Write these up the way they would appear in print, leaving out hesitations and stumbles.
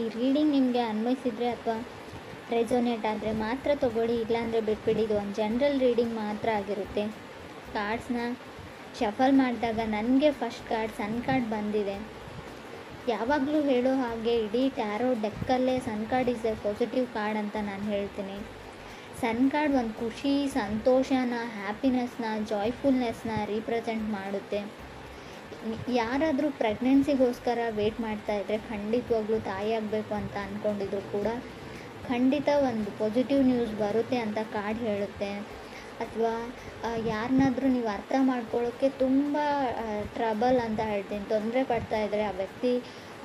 ಈ ರೀಡಿಂಗ್ ನಿಮಗೆ ಅನ್ವಯಿಸಿದರೆ ಅಥವಾ ರೆಸೊನೇಟ್ ಆದರೆ ಮಾತ್ರ ತೊಗೊಳ್ಳಿ, ಇಲ್ಲಾಂದರೆ ಬಿಟ್ಬಿಡಿ. ಇದು ಒಂದು ಜನರಲ್ ರೀಡಿಂಗ್ ಮಾತ್ರ ಆಗಿರುತ್ತೆ. ಕಾರ್ಡ್ಸ್ನ ಶಫಲ್ ಮಾಡಿದಾಗ ನನಗೆ ಫಸ್ಟ್ ಕಾರ್ಡ್ ಸನ್ ಕಾರ್ಡ್ ಬಂದಿದೆ. ಯಾವಾಗಲೂ ಹೇಳೋ ಹಾಗೆ ಇಡೀ ಟ್ಯಾರೋ ಡೆಕ್ಕಲ್ಲೇ sun card is a positive card ಅಂತ ನಾನು ಹೇಳ್ತೀನಿ. ಸನ್ ಕಾರ್ಡ್ ಒಂದು ಖುಷಿ, ಸಂತೋಷನ, ಹ್ಯಾಪಿನೆಸ್ನ, ಜಾಯ್ಫುಲ್ನೆಸ್ನ ರೀಪ್ರೆಸೆಂಟ್ ಮಾಡುತ್ತೆ. ಯಾರಾದರೂ ಪ್ರೆಗ್ನೆನ್ಸಿಗೋಸ್ಕರ ವೆಯ್ಟ್ ಮಾಡ್ತಾಯಿದ್ರೆ, ಖಂಡಿತವಾಗ್ಲೂ ತಾಯಿ ಆಗಬೇಕು ಅಂತ ಅಂದ್ಕೊಂಡಿದ್ರು ಕೂಡ ಖಂಡಿತ ಒಂದು ಪಾಸಿಟಿವ್ ನ್ಯೂಸ್ ಬರುತ್ತೆ ಅಂತ ಕಾರ್ಡ್ ಹೇಳುತ್ತೆ. ಅಥವಾ ಯಾರನ್ನಾದರೂ ನೀವು ಅರ್ಥ ಮಾಡ್ಕೊಳ್ಳೋಕ್ಕೆ ತುಂಬ ಟ್ರಬಲ್ ಅಂತ ಹೇಳ್ತೀನಿ, ತೊಂದರೆ ಪಡ್ತಾಯಿದ್ರೆ, ಆ ವ್ಯಕ್ತಿ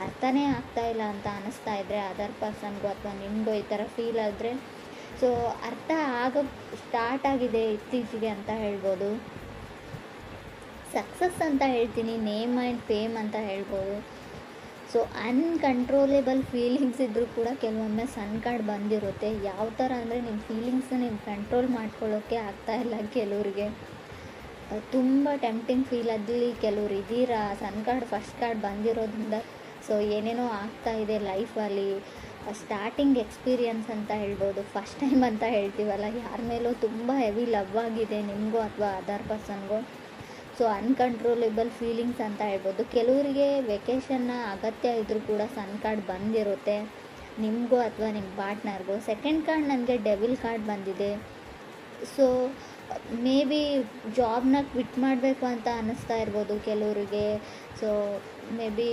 ಅರ್ಥನೇ ಆಗ್ತಾಯಿಲ್ಲ ಅಂತ ಅನ್ನಿಸ್ತಾ ಇದ್ದರೆ ಅದರ್ ಪರ್ಸನ್ಗೂ ಅಥವಾ ನಿಮಗೂ ಈ ಥರ ಫೀಲ್ ಆದರೆ, ಸೊ ಅರ್ಥ ಸ್ಟಾರ್ಟ್ ಆಗಿದೆ ಇತ್ತೀಚೆಗೆ ಅಂತ ಹೇಳ್ಬೋದು. ಸಕ್ಸಸ್ ಅಂತ ಹೇಳ್ತೀನಿ, ನೇಮ್ ಆ್ಯಂಡ್ ಫೇಮ್ ಅಂತ ಹೇಳ್ಬೋದು. ಸೊ ಅನ್ಕಂಟ್ರೋಲೇಬಲ್ ಫೀಲಿಂಗ್ಸ್ ಇದ್ದರೂ ಕೂಡ ಕೆಲವೊಮ್ಮೆ ಸನ್ ಕಾರ್ಡ್ ಬಂದಿರುತ್ತೆ. ಯಾವ ಥರ ಅಂದರೆ ನಿಮ್ಮ ಫೀಲಿಂಗ್ಸ್ನ ನೀವು ಕಂಟ್ರೋಲ್ ಮಾಡ್ಕೊಳ್ಳೋಕ್ಕೆ ಆಗ್ತಾಯಿಲ್ಲ ಕೆಲವ್ರಿಗೆ, ತುಂಬ ಟೆಂಪ್ಟಿಂಗ್ ಫೀಲ್ ಅದಲ್ಲಿ ಕೆಲವ್ರು ಇದ್ದೀರಾ. ಸನ್ ಕಾರ್ಡ್ ಫಸ್ಟ್ ಕಾರ್ಡ್ ಬಂದಿರೋದ್ರಿಂದ ಸೊ ಏನೇನೋ ಆಗ್ತಾಯಿದೆ ಲೈಫಲ್ಲಿ. ಸ್ಟಾರ್ಟಿಂಗ್ ಎಕ್ಸ್ಪೀರಿಯನ್ಸ್ ಅಂತ ಹೇಳ್ಬೋದು, ಫಸ್ಟ್ ಟೈಮ್ ಅಂತ ಹೇಳ್ತೀವಲ್ಲ, ಯಾರ ಮೇಲೂ ತುಂಬ ಹೆವಿ ಲವ್ ಆಗಿದೆ ನಿಮಗೂ ಅಥವಾ ಅದರ್ ಪರ್ಸನ್ಗೂ. ಸೊ ಅನ್ಕಂಟ್ರೋಲೇಬಲ್ ಫೀಲಿಂಗ್ಸ್ ಅಂತ ಹೇಳ್ಬೋದು. ಕೆಲವರಿಗೆ ವೆಕೇಷನ್ನ ಅಗತ್ಯ ಇದ್ದರೂ ಕೂಡ ಸನ್ ಕಾರ್ಡ್ ಬಂದಿರುತ್ತೆ ನಿಮಗೂ ಅಥವಾ ನಿಮ್ಮ ಪಾರ್ಟ್ನರ್ಗೂ. ಸೆಕೆಂಡ್ ಕಾರ್ಡ್ ನನಗೆ ಡೆವಿಲ್ ಕಾರ್ಡ್ ಬಂದಿದೆ. ಸೊ ಮೇ ಬಿ ಜಾಬ್ನ ಕ್ವಿಟ್ ಮಾಡಬೇಕು ಅಂತ ಅನ್ನಿಸ್ತಾ ಇರ್ಬೋದು ಕೆಲವರಿಗೆ. ಸೊ ಮೇ ಬಿ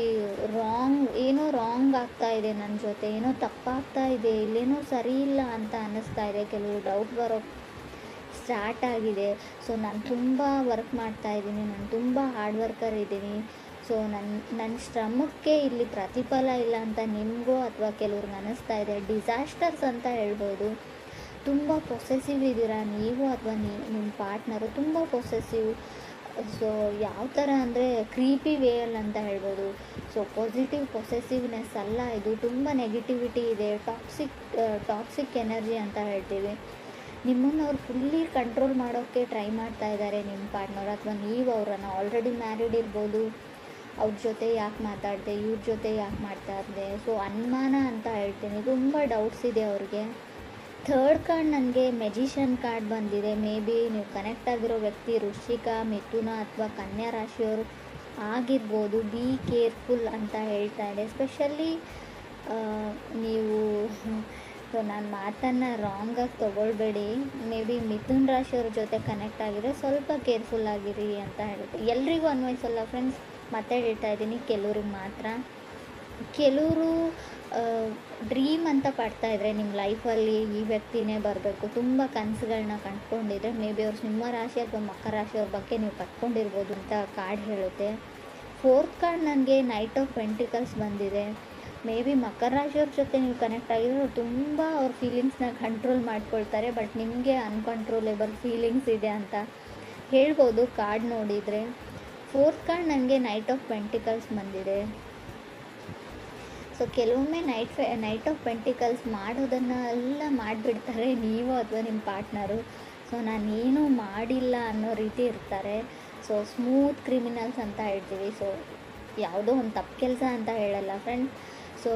ಏನೋ ರಾಂಗ್ ಆಗ್ತಾ ಇದೆ, ನನ್ನ ಜೊತೆ ಏನೋ ತಪ್ಪಾಗ್ತಾ ಇದೆ, ಇಲ್ಲೇನೋ ಸರಿ ಇಲ್ಲ ಅಂತ ಅನ್ನಿಸ್ತಾ ಇದೆ. ಕೆಲವರು ಡೌಟ್ ಬರೋಕ್ಕೆ ಸ್ಟಾರ್ಟ್ ಆಗಿದೆ. ಸೊ ನಾನು ತುಂಬ ವರ್ಕ್ ಮಾಡ್ತಾಯಿದ್ದೀನಿ, ನಾನು ತುಂಬ ಹಾರ್ಡ್ ವರ್ಕರ್ ಇದ್ದೀನಿ. ಸೊ ನನ್ನ ಶ್ರಮಕ್ಕೆ ಇಲ್ಲಿ ಪ್ರತಿಫಲ ಇಲ್ಲ ಅಂತ ನಿಮಗೂ ಅಥವಾ ಕೆಲವ್ರಿಗೆ ಅನ್ನಿಸ್ತಾ ಇದೆ. ಡಿಸಾಸ್ಟರ್ಸ್ ಅಂತ ಹೇಳ್ಬೋದು. ತುಂಬ ಪೊಸೆಸಿವ್ ಇದ್ದೀರಾ ನೀವು ಅಥವಾ ನಿಮ್ಮ ಪಾರ್ಟ್ನರು ತುಂಬ ಪೊಸೆಸಿವ್. ಸೊ ಯಾವ ಥರ ಅಂದರೆ ಕ್ರೀಪಿ ವೇಯಲ್ಲಿ ಅಂತ ಹೇಳ್ಬೋದು. ಸೊ ಪಾಸಿಟಿವ್ ಪೊಸೆಸಿವ್ನೆಸ್ ಅಲ್ಲ ಇದು, ತುಂಬ ನೆಗೆಟಿವಿಟಿ ಇದೆ, ಟಾಕ್ಸಿಕ್ ಎನರ್ಜಿ ಅಂತ ಹೇಳ್ತೀವಿ. ನಿಮ್ಮನ್ನು ಅವ್ರು ಫುಲ್ಲಿ ಕಂಟ್ರೋಲ್ ಮಾಡೋಕ್ಕೆ ಟ್ರೈ ಮಾಡ್ತಾ ಇದ್ದಾರೆ ನಿಮ್ಮ ಪಾರ್ಟ್ನರ್, ಅಥವಾ ನೀವು ಅವರನ್ನು ಆಲ್ರೆಡಿ ಮ್ಯಾರಿಡ್ ಇರ್ಬೋದು. ಅವ್ರ ಜೊತೆ ಯಾಕೆ ಮಾತಾಡಿದೆ, ಇವ್ರ ಜೊತೆ ಯಾಕೆ ಮಾತಾಡಿದೆ. ಸೊ ಅನುಮಾನ ಅಂತ ಹೇಳ್ತೀನಿ, ತುಂಬ ಡೌಟ್ಸ್ ಇದೆ ಅವ್ರಿಗೆ. ಥರ್ಡ್ ಕಾರ್ಡ್ ನನಗೆ ಮೆಜಿಷಿಯನ್ ಕಾರ್ಡ್ ಬಂದಿದೆ. ಮೇ ಬಿ ನೀವು ಕನೆಕ್ಟ್ ಆಗಿರೋ ವ್ಯಕ್ತಿ ವೃಶ್ಚಿಕ, ಮಿಥುನ ಅಥವಾ ಕನ್ಯಾ ರಾಶಿಯವರು ಆಗಿರ್ಬೋದು. ಬಿ ಕೇರ್ಫುಲ್ ಅಂತ ಹೇಳ್ತಾ ಇದೆ. ಎಸ್ಪೆಷಲಿ ನೀವು ಸೊ ನಾನು ಮಾತನ್ನು ರಾಂಗಾಗಿ ತೊಗೊಳ್ಬೇಡಿ. ಮೇ ಬಿ ಮಿಥುನ್ ರಾಶಿಯವ್ರ ಜೊತೆ ಕನೆಕ್ಟ್ ಆಗಿದ್ರೆ ಸ್ವಲ್ಪ ಕೇರ್ಫುಲ್ ಆಗಿರಿ ಅಂತ ಹೇಳುತ್ತೆ. ಎಲ್ರಿಗೂ ಅನ್ವಯಿಸಲ್ಲ ಫ್ರೆಂಡ್ಸ್, ಮತ್ತೆ ಹೇಳ್ತಾ ಇದ್ದೀನಿ, ಕೆಲವ್ರಿಗೆ ಮಾತ್ರ. ಕೆಲವರು ಡ್ರೀಮ್ ಅಂತ ಪಡ್ತಾಯಿದ್ರೆ ನಿಮ್ಮ ಲೈಫಲ್ಲಿ ಈ ವ್ಯಕ್ತಿನೇ ಬರಬೇಕು, ತುಂಬ ಕನಸುಗಳನ್ನ ಕಂಡ್ಕೊಂಡಿದ್ರೆ ಮೇ ಬಿ ಅವ್ರು ಸಿಂಹ ರಾಶಿ ಅಥವಾ ಮಕರ ರಾಶಿಯವ್ರ ಬಗ್ಗೆ ನೀವು ಕಟ್ಕೊಂಡಿರ್ಬೋದು ಅಂತ ಕಾರ್ಡ್ ಹೇಳುತ್ತೆ. ಫೋರ್ತ್ ಕಾರ್ಡ್ ನನಗೆ ನೈಟ್ ಆಫ್ ಪೆಂಟಿಕಲ್ಸ್ ಬಂದಿದೆ. ಮೇ ಬಿ ಮಕರ ರಾಶಿಯವ್ರ ಜೊತೆ ನೀವು ಕನೆಕ್ಟ್ ಆಗಿದ್ರೆ ಅವ್ರು ತುಂಬ ಅವ್ರ ಫೀಲಿಂಗ್ಸ್ನ ಕಂಟ್ರೋಲ್ ಮಾಡ್ಕೊಳ್ತಾರೆ, ಬಟ್ ನಿಮಗೆ ಅನ್ಕಂಟ್ರೋಲೇಬಲ್ ಫೀಲಿಂಗ್ಸ್ ಇದೆ ಅಂತ ಹೇಳ್ಬೋದು ಕಾರ್ಡ್ ನೋಡಿದರೆ. ಫೋರ್ತ್ ಕಾರ್ಡ್ ನನಗೆ ನೈಟ್ ಆಫ್ ಪೆಂಟಿಕಲ್ಸ್ ಬಂದಿದೆ. ಸೊ ಕೆಲವೊಮ್ಮೆ ನೈಟ್ ಆಫ್ ಪೆಂಟಿಕಲ್ಸ್ ಮಾಡೋದನ್ನು ಎಲ್ಲ ಮಾಡಿಬಿಡ್ತಾರೆ ನೀವು ಅಥವಾ ನಿಮ್ಮ ಪಾರ್ಟ್ನರು. ಸೊ ನಾನೇನೂ ಮಾಡಿಲ್ಲ ಅನ್ನೋ ರೀತಿ ಇರ್ತಾರೆ. ಸೊ ಸ್ಮೂತ್ ಕ್ರಿಮಿನಲ್ಸ್ ಅಂತ ಹೇಳ್ತೀವಿ. ಸೊ ಯಾವುದೋ ಒಂದು ತಪ್ಪು ಕೆಲಸ ಅಂತ ಹೇಳಲ್ಲ ಫ್ರೆಂಡ್. ಸೊ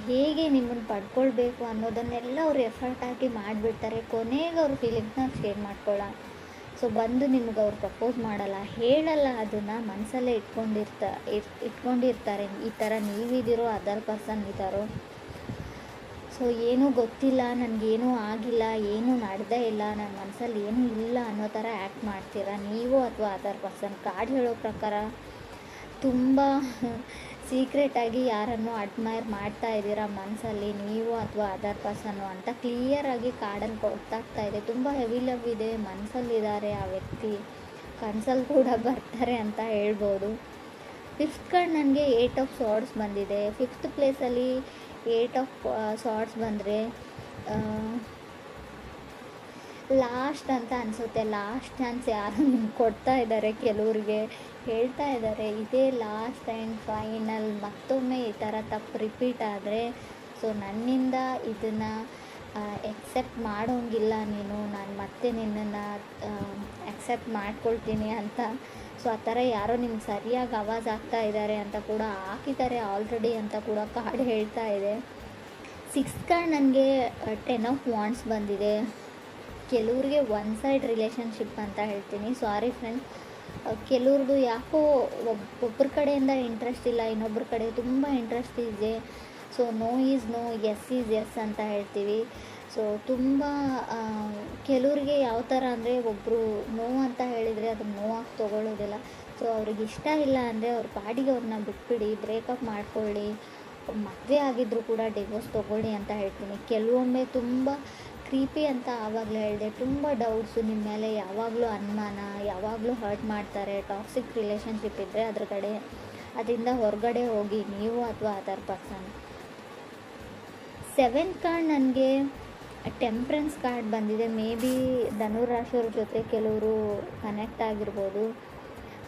ಹೇಗೆ ನಿಮ್ಮನ್ನು ಪಡ್ಕೊಳ್ಬೇಕು ಅನ್ನೋದನ್ನೆಲ್ಲ ಅವ್ರು ಎಫರ್ಟ್ ಹಾಕಿ ಮಾಡಿಬಿಡ್ತಾರೆ. ಕೊನೆಗೆ ಅವ್ರ ಫೀಲಿಂಗ್ಸ್ನ ಶೇರ್ ಮಾಡ್ಕೊಳ್ಳೋ. ಸೊ ಬಂದು ನಿಮ್ಗೆ ಅವ್ರು ಪ್ರಪೋಸ್ ಮಾಡಲ್ಲ, ಹೇಳಲ್ಲ, ಅದನ್ನು ಮನಸ್ಸಲ್ಲೇ ಇಟ್ಕೊಂಡಿರ್ತಾರೆ. ಈ ಥರ ನೀವಿದ್ದೀರೋ ಅದರ್ ಪರ್ಸನ್ ಇದ್ದಾರೋ. ಸೊ ಏನೂ ಗೊತ್ತಿಲ್ಲ, ನನಗೇನೂ ಆಗಿಲ್ಲ, ಏನೂ ನಡೆದೇ ಇಲ್ಲ, ನನ್ನ ಮನಸ್ಸಲ್ಲಿ ಏನೂ ಇಲ್ಲ ಅನ್ನೋ ಥರ ಆ್ಯಕ್ಟ್ ಮಾಡ್ತೀರಾ ನೀವು ಅಥವಾ ಅದರ್ ಪರ್ಸನ್. ಕಾರ್ಡ್ ಹೇಳೋ ಪ್ರಕಾರ ತುಂಬ ಸೀಕ್ರೆಟಾಗಿ ಯಾರನ್ನು ಅಡ್ಮೈರ್ ಮಾಡ್ತಾ ಇದ್ದೀರಾ ಮನಸ್ಸಲ್ಲಿ ನೀವು ಅಥವಾ ಅದರ್ ಪರ್ಸನ್ನು ಅಂತ ಕ್ಲಿಯರಾಗಿ ಕಾರ್ಡಲ್ಲಿ ಗೊತ್ತಾಗ್ತಾ ಇದೆ. ತುಂಬ ಹೆವಿ ಲವ್ ಇದೆ, ಮನಸ್ಸಲ್ಲಿದ್ದಾರೆ ಆ ವ್ಯಕ್ತಿ, ಕನಸಲ್ಲಿ ಕೂಡ ಬರ್ತಾರೆ ಅಂತ ಹೇಳ್ಬೋದು. ಫಿಫ್ತ್ ಕಾರ್ಡ್ ನನಗೆ 8 ಆಫ್ ಸಾರ್ಡ್ಸ್ ಬಂದಿದೆ. ಫಿಫ್ತ್ ಪ್ಲೇಸಲ್ಲಿ 8 ಆಫ್ ಸಾರ್ಡ್ಸ್ ಬಂದರೆ ಲಾಸ್ಟ್ ಅಂತ ಅನಿಸುತ್ತೆ. ಲಾಸ್ಟ್ ಚಾನ್ಸ್ ಯಾರು ನಿಮ್ಗೆ ಕೊಡ್ತಾ ಇದ್ದಾರೆ, ಕೆಲವ್ರಿಗೆ ಹೇಳ್ತಾ ಇದ್ದಾರೆ ಇದೇ ಲಾಸ್ಟ್ ಆ್ಯಂಡ್ ಫೈನಲ್. ಮತ್ತೊಮ್ಮೆ ಈ ಥರ ತಪ್ಪು ರಿಪೀಟ್ ಆದರೆ ಸೊ ನನ್ನಿಂದ ಇದನ್ನು ಎಕ್ಸೆಪ್ಟ್ ಮಾಡೋಂಗಿಲ್ಲ ನೀನು, ನಾನು ಮತ್ತೆ ನಿನ್ನನ್ನು ಅಕ್ಸೆಪ್ಟ್ ಮಾಡ್ಕೊಳ್ತೀನಿ ಅಂತ. ಸೊ ಆ ಥರ ಯಾರೋ ನಿಮ್ಗೆ ಸರಿಯಾಗಿ ಆವಾಜ್ ಆಗ್ತಾ ಇದ್ದಾರೆ ಅಂತ ಕೂಡ ಹಾಕಿದ್ದಾರೆ ಆಲ್ರೆಡಿ ಅಂತ ಕೂಡ ಕಾರ್ಡ್ ಹೇಳ್ತಾ ಇದೆ. 6th ಕಾರ್ಡ್ ನನಗೆ 10 ಆಫ್ ವಾಂಡ್ಸ್ ಬಂದಿದೆ. ಕೆಲವ್ರಿಗೆ ಒನ್ ಸೈಡ್ ರಿಲೇಷನ್ಶಿಪ್ ಅಂತ ಹೇಳ್ತೀನಿ. ಸಾರಿ ಫ್ರೆಂಡ್ಸ್, ಕೆಲವ್ರದ್ದು ಯಾಕೋ ಒಬ್ಬರ ಕಡೆಯಿಂದ ಇಂಟ್ರೆಸ್ಟ್ ಇಲ್ಲ, ಇನ್ನೊಬ್ಬರ ಕಡೆ ತುಂಬ ಇಂಟ್ರೆಸ್ಟ್ ಇದೆ. So no is no, yes is yes ಅಂತ ಹೇಳ್ತೀವಿ. ಸೊ ತುಂಬ ಕೆಲವ್ರಿಗೆ ಯಾವ ಥರ ಅಂದರೆ ಒಬ್ಬರು ನೋ ಅಂತ ಹೇಳಿದರೆ ಅದನ್ನು ನೋವಾಗಿ ತೊಗೊಳ್ಳೋದಿಲ್ಲ. ಸೊ ಅವ್ರಿಗೆ ಇಷ್ಟ ಇಲ್ಲ ಅಂದರೆ ಅವ್ರ ಪಾಡಿಗೆ ಅವ್ರನ್ನ ಬಿಟ್ಬಿಡಿ, ಬ್ರೇಕಪ್ ಮಾಡ್ಕೊಳ್ಳಿ, ಮದುವೆ ಆಗಿದ್ದರೂ ಕೂಡ ಡಿವೋರ್ಸ್ ತೊಗೊಳ್ಳಿ ಅಂತ ಹೇಳ್ತೀನಿ. ಕೆಲವೊಮ್ಮೆ ತುಂಬ ಕ್ರೀಪಿ ಅಂತ ಆವಾಗಲೇ ಹೇಳಿದೆ, ತುಂಬ ಡೌಟ್ಸು ನಿಮ್ಮ ಮೇಲೆ, ಯಾವಾಗಲೂ ಅನುಮಾನ, ಯಾವಾಗಲೂ ಹರ್ಟ್ ಮಾಡ್ತಾರೆ. ಟಾಕ್ಸಿಕ್ ರಿಲೇಷನ್ಶಿಪ್ ಇದ್ದರೆ ಅದರಿಂದ ಹೊರಗಡೆ ಹೋಗಿ ನೀವು ಅಥವಾ ಅದರ್ ಪರ್ಸನ್. 7th ಕಾರ್ಡ್ ನನಗೆ ಟೆಂಪ್ರೆನ್ಸ್ ಕಾರ್ಡ್ ಬಂದಿದೆ. ಮೇ ಬಿ ಧನುರಾಶಿಯವ್ರ ಜೊತೆ ಕೆಲವರು ಕನೆಕ್ಟ್ ಆಗಿರ್ಬೋದು.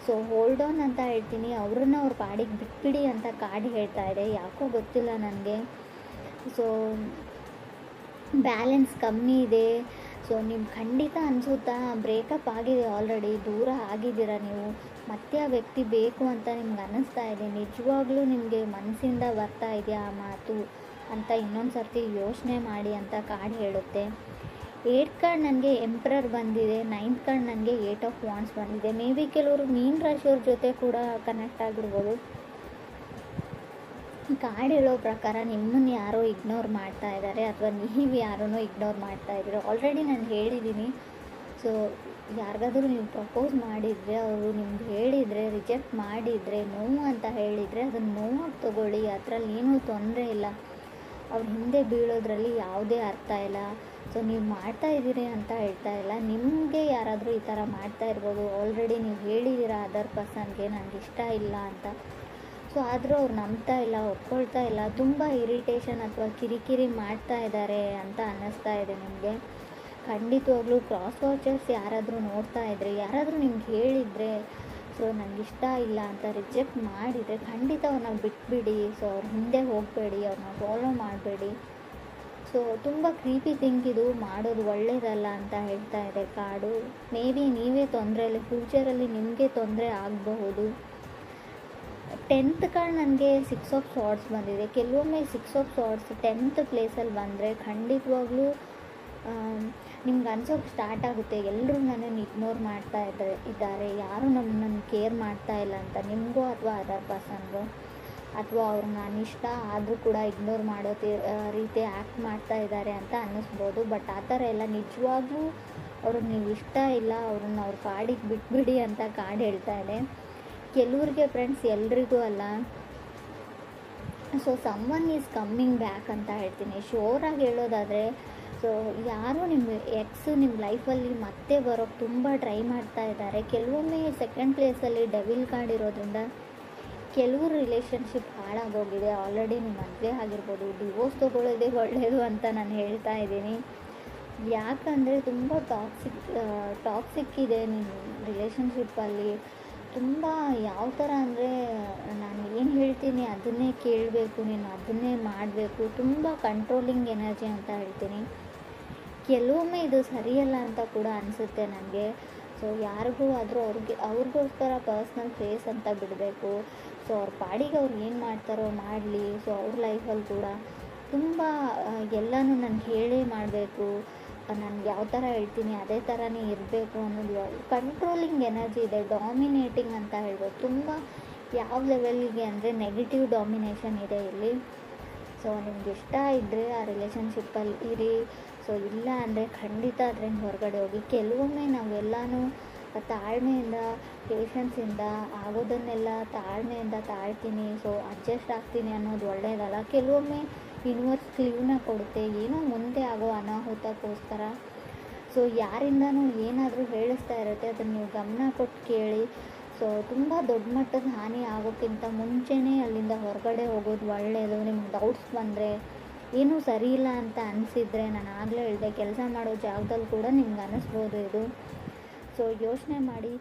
ಸೊ ಹೋಲ್ಡ್ ಆನ್ ಅಂತ ಹೇಳ್ತೀನಿ, ಅವ್ರನ್ನ ಅವ್ರ ಪಾಡಿಗೆ ಬಿಟ್ಬಿಡಿ ಅಂತ ಕಾರ್ಡ್ ಹೇಳ್ತಾ ಇದೆ. ಯಾಕೋ ಗೊತ್ತಿಲ್ಲ ನನಗೆ. ಸೊ ಬ್ಯಾಲೆನ್ಸ್ ಕಮ್ಮಿ ಇದೆ. ಸೊ ನಿಮ್ಗೆ ಖಂಡಿತ ಅನಿಸುತ್ತಾ ಬ್ರೇಕಪ್ ಆಗಿದೆ, ಆಲ್ರೆಡಿ ದೂರ ಆಗಿದ್ದೀರಾ ನೀವು, ಮತ್ತೆ ಆ ವ್ಯಕ್ತಿ ಬೇಕು ಅಂತ ನಿಮ್ಗೆ ಅನ್ನಿಸ್ತಾ ಇದೆ, ನಿಜವಾಗ್ಲೂ ನಿಮಗೆ ಮನಸ್ಸಿಂದ ಬರ್ತಾ ಇದೆಯಾ ಆ ಮಾತು ಅಂತ ಇನ್ನೊಂದು ಸರ್ತಿ ಯೋಚನೆ ಮಾಡಿ ಅಂತ ಕಾರ್ಡ್ ಹೇಳುತ್ತೆ. 8th ಕಾರ್ಡ್ ನನಗೆ ಎಂಪ್ರರ್ ಬಂದಿದೆ. 9th ಕಾರ್ಡ್ ನನಗೆ 8 ಆಫ್ ವಾಂಡ್ಸ್ ಬಂದಿದೆ. ಮೇ ಬಿ ಕೆಲವರು ಮೀನ್ ರಾಶಿಯವ್ರ ಜೊತೆ ಕೂಡ ಕನೆಕ್ಟ್ ಆಗಿರ್ಬೋದು. ಕಾರ್ಡ್ ಹೇಳೋ ಪ್ರಕಾರ ನಿಮ್ಮನ್ನು ಯಾರೋ ಇಗ್ನೋರ್ ಮಾಡ್ತಾ ಇದ್ದಾರೆ ಅಥವಾ ನೀವು ಯಾರನ್ನೋ ಇಗ್ನೋರ್ ಮಾಡ್ತಾ ಇದ್ದೀರೋ. ಆಲ್ರೆಡಿ ನಾನು ಹೇಳಿದ್ದೀನಿ. ಸೊ ಯಾರಿಗಾದ್ರೂ ನೀವು ಪ್ರಪೋಸ್ ಮಾಡಿದರೆ, ಅವರು ನಿಮ್ಗೆ ಹೇಳಿದರೆ, ರಿಜೆಕ್ಟ್ ಮಾಡಿದರೆ, ನೋವು ಅಂತ ಹೇಳಿದರೆ ಅದನ್ನು ನೋವಾಗಿ ತೊಗೊಳ್ಳಿ, ಅದರಲ್ಲಿ ಏನೂ ತೊಂದರೆ ಇಲ್ಲ. ಅವ್ರ ಹಿಂದೆ ಬೀಳೋದ್ರಲ್ಲಿ ಯಾವುದೇ ಅರ್ಥ ಇಲ್ಲ. ಸೊ ನೀವು ಮಾಡ್ತಾ ಇದ್ದೀರಿ ಅಂತ ಹೇಳ್ತಾ ಇಲ್ಲ, ನಿಮಗೆ ಯಾರಾದರೂ ಈ ಥರ ಮಾಡ್ತಾ ಇರ್ಬೋದು. ಆಲ್ರೆಡಿ ನೀವು ಹೇಳಿದ್ದೀರಾ ಅದರ್ ಪರ್ಸನ್ಗೆ ನನಗೆ ಇಷ್ಟ ಇಲ್ಲ ಅಂತ. ಸೊ ಆದರೂ ಅವ್ರು ನಂಬ್ತಾ ಇಲ್ಲ, ಒಪ್ಕೊಳ್ತಾ ಇಲ್ಲ, ತುಂಬ ಇರಿಟೇಷನ್ ಅಥವಾ ಕಿರಿಕಿರಿ ಮಾಡ್ತಾ ಇದ್ದಾರೆ ಅಂತ ಅನ್ನಿಸ್ತಾ ಇದೆ ನಿಮಗೆ. ಖಂಡಿತವಾಗ್ಲೂ ಕ್ರಾಸ್ ವಾಚರ್ಸ್ ಯಾರಾದರೂ ನೋಡ್ತಾ ಇದ್ದರೆ, ಯಾರಾದರೂ ನಿಮ್ಗೆ ಹೇಳಿದರೆ, ಸೊ ನನಗಿಷ್ಟ ಇಲ್ಲ ಅಂತ ರಿಜೆಕ್ಟ್ ಮಾಡಿದರೆ ಖಂಡಿತ ಅವ್ರನ್ನ ಬಿಟ್ಬಿಡಿ. ಸೊ ಅವ್ರ ಹಿಂದೆ ಹೋಗಬೇಡಿ, ಅವ್ರನ್ನ ಫಾಲೋ ಮಾಡಬೇಡಿ. ಸೊ ತುಂಬ ಕ್ರೀಪಿ ಥಿಂಕ್ ಇದು ಮಾಡೋದು ಒಳ್ಳೆಯದಲ್ಲ ಅಂತ ಹೇಳ್ತಾ ಇದೆ ಕಾರ್ಡು. ಮೇ ಬಿ ನೀವೇ ತೊಂದರೆಯಲ್ಲಿ, ಫ್ಯೂಚರಲ್ಲಿ ನಿಮಗೆ ತೊಂದರೆ ಆಗಬಹುದು. 10th ಕಾರ್ಡ್ ನನಗೆ 6 ಆಫ್ ಸಾರ್ಡ್ಸ್ ಬಂದಿದೆ. ಕೆಲವೊಮ್ಮೆ 6 ಆಫ್ ಸಾರ್ಡ್ಸ್ 10th ಪ್ಲೇಸಲ್ಲಿ ಬಂದರೆ ಖಂಡಿತವಾಗ್ಲೂ ನಿಮ್ಗೆ ಅನ್ಸೋಕ್ಕೆ ಸ್ಟಾರ್ಟ್ ಆಗುತ್ತೆ, ಎಲ್ಲರೂ ನನ್ನನ್ನು ಇಗ್ನೋರ್ ಮಾಡ್ತಾ ಇದ್ದಾರೆ, ಯಾರೂ ನನ್ನನ್ನು ಕೇರ್ ಮಾಡ್ತಾ ಇಲ್ಲ ಅಂತ. ನಿಮಗೂ ಅಥವಾ ಅದರ್ ಪರ್ಸನ್ಗೂ, ಅಥವಾ ಅವ್ರಿಗೆ ನಾನು ಇಷ್ಟ ಆದರೂ ಕೂಡ ಇಗ್ನೋರ್ ಮಾಡೋ ರೀತಿ ಆ್ಯಕ್ಟ್ ಮಾಡ್ತಾ ಇದ್ದಾರೆ ಅಂತ ಅನ್ನಿಸ್ಬೋದು. ಬಟ್ ಆ ಥರ ಎಲ್ಲ ನಿಜವಾಗ್ಲೂ ಅವ್ರಿಗೆ ನೀವು ಇಷ್ಟ ಇಲ್ಲ, ಅವ್ರನ್ನ ಅವ್ರ ಪಾಡಿಗೆ ಬಿಟ್ಬಿಡಿ ಅಂತ ಕಾರ್ಡ್ ಹೇಳ್ತಾ ಇದೆ. ಕೆಲವ್ರಿಗೆ ಫ್ರೆಂಡ್ಸ್, ಎಲ್ರಿಗೂ ಅಲ್ಲ. So someone is coming back ಅಂತ ಹೇಳ್ತೀನಿ. ಶೋರಾಗಿ ಹೇಳೋದಾದರೆ, ಸೊ ಯಾರೋ ನಿಮ್ಮ ಎಕ್ಸು ನಿಮ್ಮ ಲೈಫಲ್ಲಿ ಮತ್ತೆ ಬರೋಕ್ಕೆ ತುಂಬ ಟ್ರೈ ಮಾಡ್ತಾ ಇದ್ದಾರೆ. ಕೆಲವೊಮ್ಮೆ 2nd ಪ್ಲೇಸಲ್ಲಿ ಡೆವಿಲ್ ಕಾರ್ಡ್ ಇರೋದ್ರಿಂದ ಕೆಲವರು ರಿಲೇಷನ್ಶಿಪ್ ಹಾಳಾಗೋಗಿದೆ. ಆಲ್ರೆಡಿ ನಿಮ್ಮ ಮದುವೆ ಆಗಿರ್ಬೋದು, ಡಿವೋರ್ಸ್ ತೊಗೊಳ್ಳೋದೇ ಒಳ್ಳೆಯದು ಅಂತ ನಾನು ಹೇಳ್ತಾ ಇದ್ದೀನಿ. ಯಾಕಂದರೆ ತುಂಬ ಟಾಕ್ಸಿಕ್ ಇದೆ ನಿಮ್ಮ ರಿಲೇಷನ್ಶಿಪ್ಪಲ್ಲಿ. ತುಂಬ ಯಾವ ಥರ ಅಂದರೆ, ನಾನು ಏನು ಹೇಳ್ತೀನಿ ಅದನ್ನೇ ಕೇಳಬೇಕು, ನೀನು ಅದನ್ನೇ ಮಾಡಬೇಕು, ತುಂಬ ಕಂಟ್ರೋಲಿಂಗ್ ಎನರ್ಜಿ ಅಂತ ಹೇಳ್ತೀನಿ. ಕೆಲವೊಮ್ಮೆ ಇದು ಸರಿಯಲ್ಲ ಅಂತ ಕೂಡ ಅನಿಸುತ್ತೆ ನನಗೆ. ಸೊ ಯಾರಿಗೂ ಆದರೂ ಅವ್ರಿಗೋಸ್ಕರ ಪರ್ಸ್ನಲ್ ಸ್ಪೇಸ್ ಅಂತ ಬಿಡಬೇಕು. ಸೊ ಅವ್ರ ಪಾಡಿಗೆ ಅವ್ರು ಏನು ಮಾಡ್ತಾರೋ ಮಾಡಲಿ. ಸೊ ಅವ್ರ ಲೈಫಲ್ಲಿ ಕೂಡ ತುಂಬ ಎಲ್ಲನೂ ನನಗೆ ಹೇಳೇ ಮಾಡಬೇಕು, ನನಗೆ ಯಾವ ಥರ ಹೇಳ್ತೀನಿ ಅದೇ ಥರನೇ ಇರಬೇಕು ಅನ್ನೋದು ಕಂಟ್ರೋಲಿಂಗ್ ಎನರ್ಜಿ ಇದೆ. ಡಾಮಿನೇಟಿಂಗ್ ಅಂತ ಹೇಳ್ಬೋದು. ತುಂಬ ಯಾವ ಲೆವೆಲ್ಗೆ ಅಂದರೆ ನೆಗೆಟಿವ್ ಡಾಮಿನೇಷನ್ ಇದೆ ಇಲ್ಲಿ. ಸೊ ನಿಮ್ಗೆ ಇಷ್ಟ ಇದ್ದರೆ ಆ ರಿಲೇಷನ್ಶಿಪ್ಪಲ್ಲಿ ಇರಿ. ಸೊ ಇಲ್ಲ ಅಂದರೆ ಖಂಡಿತ ಅದರಿಂದ ಹೊರಗಡೆ ಹೋಗಿ. ಕೆಲವೊಮ್ಮೆ ನಾವೆಲ್ಲನೂ ತಾಳ್ಮೆಯಿಂದ, ಪೇಷನ್ಸಿಂದ ಆಗೋದನ್ನೆಲ್ಲ ತಾಳ್ಮೆಯಿಂದ ತಾಳ್ತೀನಿ, ಸೊ ಅಡ್ಜಸ್ಟ್ ಆಗ್ತೀನಿ ಅನ್ನೋದು ಒಳ್ಳೆಯದಲ್ಲ. ಕೆಲವೊಮ್ಮೆ ಯೂನಿವರ್ಸ್ ಕ್ಲೂನ ಕೊಡುತ್ತೆ, ಏನೋ ಮುಂದೆ ಆಗೋ ಅನಾಹುತಕ್ಕೋಸ್ಕರ. ಸೊ ಯಾರಿಂದನೂ ಏನಾದರೂ ಹೇಳಿಸ್ತಾ ಇರುತ್ತೆ, ಅದನ್ನು ನೀವು ಗಮನ ಕೊಟ್ಟು ಕೇಳಿ. ಸೊ ತುಂಬ ದೊಡ್ಡ ಮಟ್ಟದ ಹಾನಿ ಆಗೋಕ್ಕಿಂತ ಮುಂಚೆನೇ ಅಲ್ಲಿಂದ ಹೊರಗಡೆ ಹೋಗೋದು ಒಳ್ಳೆಯದು. ನಿಮ್ಗೆ ಡೌಟ್ಸ್ ಬಂದರೆ, ಏನೂ ಸರಿ ಇಲ್ಲ ಅಂತ ಅನಿಸಿದರೆ, ನಾನು ಆಗಲೇ ಹೇಳಿದೆ, ಕೆಲಸ ಮಾಡೋ ಜಾಗದಲ್ಲಿ ಕೂಡ ನಿಮ್ಗೆ ಅನ್ನಿಸ್ಬೋದು ಇದು. ಸೊ ಯೋಚನೆ ಮಾಡಿ.